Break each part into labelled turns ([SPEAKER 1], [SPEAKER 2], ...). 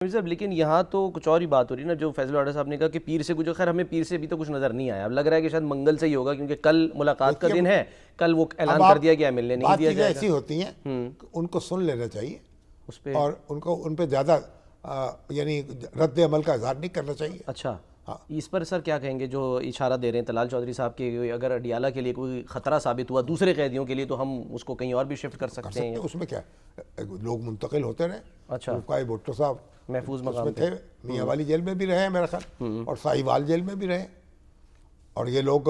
[SPEAKER 1] साहब लेकिन यहाँ तो कुछ और ही बात हो रही है ना, जो फैजल वाडा साहब ने कहा कि पीर से कुछ, खैर हमें पीर से भी तो कुछ नज़र नहीं आया। अब लग रहा है कि शायद मंगल से ही होगा, क्योंकि कल मुलाकात का दिन है, कल वो ऐलान कर दिया गया, मिलने नहीं दिया जाएगा।
[SPEAKER 2] ऐसी होती हैं उनको सुन लेना चाहिए
[SPEAKER 1] उस पे
[SPEAKER 2] और उनको उन पे ज़्यादा यानी रद्द अमल का इजहार नहीं करना चाहिए।
[SPEAKER 1] अच्छा, इस पर सर क्या कहेंगे जो इशारा दे रहे हैं तलाल चौधरी साहब के, अगर अडियाला के लिए कोई खतरा साबित हुआ दूसरे कैदियों के लिए तो हम उसको कहीं और भी शिफ्ट कर सकते हैं?
[SPEAKER 2] उसमें क्या लोग मुंतकिल होते रहे।
[SPEAKER 1] अच्छा,
[SPEAKER 2] भुट्टो साहब
[SPEAKER 1] महफूज मकाम
[SPEAKER 2] थे, मियाँ वाली जेल में भी रहे मेरा ख्याल, और साहिवाल जेल में भी रहे। और ये लोग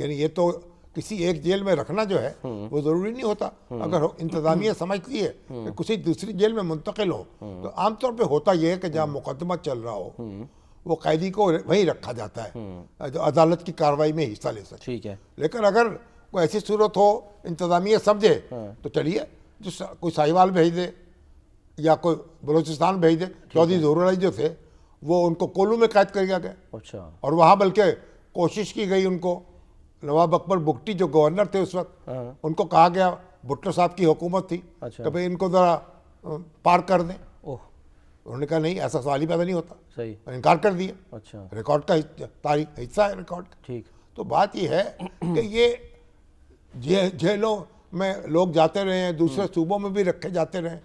[SPEAKER 2] यानी ये तो किसी एक जेल में रखना जो है वो ज़रूरी नहीं होता। अगर इंतज़ामिया समझती है कि किसी दूसरी जेल में मुंतकिल हो तो आमतौर पे होता यह है कि जहाँ मुकदमा चल रहा हो वो कैदी को वहीं रखा जाता है जो अदालत की कार्रवाई में हिस्सा ले सके।
[SPEAKER 1] ठीक है,
[SPEAKER 2] लेकिन अगर कोई ऐसी सूरत हो इंतज़ामिया समझे तो चलिए कोई साहिवाल भेज दे या कोई बलूचिस्तान भेज दे। चौधरी ज़हूर अली जो थे वो उनको कोलू में कैद कर दिया गया।
[SPEAKER 1] अच्छा,
[SPEAKER 2] और वहाँ बल्कि कोशिश की गई उनको, नवाब अकबर बुगटी जो गवर्नर थे उस वक्त, उनको कहा गया, भुट्टो साहब की हुकूमत थी कि भाई इनको ज़रा पार कर दें। उन्होंने कहा नहीं, ऐसा सवाल ही पैदा नहीं होता,
[SPEAKER 1] सही,
[SPEAKER 2] इनकार कर दिया।
[SPEAKER 1] अच्छा,
[SPEAKER 2] रिकॉर्ड का तारीख हिस्सा है रिकॉर्ड।
[SPEAKER 1] ठीक,
[SPEAKER 2] तो बात यह है कि ये जेलों में लोग जाते रहे हैं, दूसरे सूबों में भी रखे जाते रहे।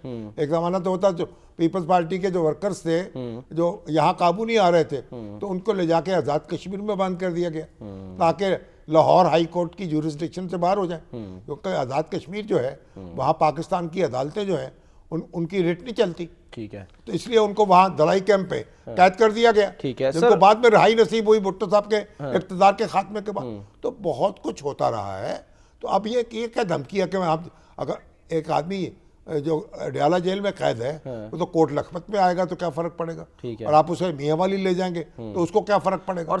[SPEAKER 2] एक ज़माना तो होता जो पीपल्स पार्टी के जो वर्कर्स थे जो यहाँ काबू नहीं आ रहे थे तो उनको ले जाके आज़ाद कश्मीर में बंद कर दिया गया ताकि लाहौर हाई कोर्ट की जुरिस्डिक्शन से बाहर हो जाए, क्योंकि आज़ाद कश्मीर जो है वहाँ पाकिस्तान की अदालतें जो हैं उनकी रिट नहीं चलती।
[SPEAKER 1] ठीक है,
[SPEAKER 2] तो इसलिए उनको वहाँ दलाई कैंप पे कैद कर दिया गया।
[SPEAKER 1] ठीक है
[SPEAKER 2] जिनको
[SPEAKER 1] सर,
[SPEAKER 2] बाद में रहाई नसीब हुई भुट्टो साहब के इक़्तिदार के खात्मे के बाद। तो बहुत कुछ होता रहा है। तो अब ये क्या धमकी है कि आप अगर एक आदमी जो अडियाला जेल में कैद है वो तो कोट लखपत में आएगा तो क्या फ़र्क पड़ेगा,
[SPEAKER 1] ठीक है,
[SPEAKER 2] और आप उसे मियाँ वाली ले जाएंगे तो उसको क्या फ़र्क पड़ेगा।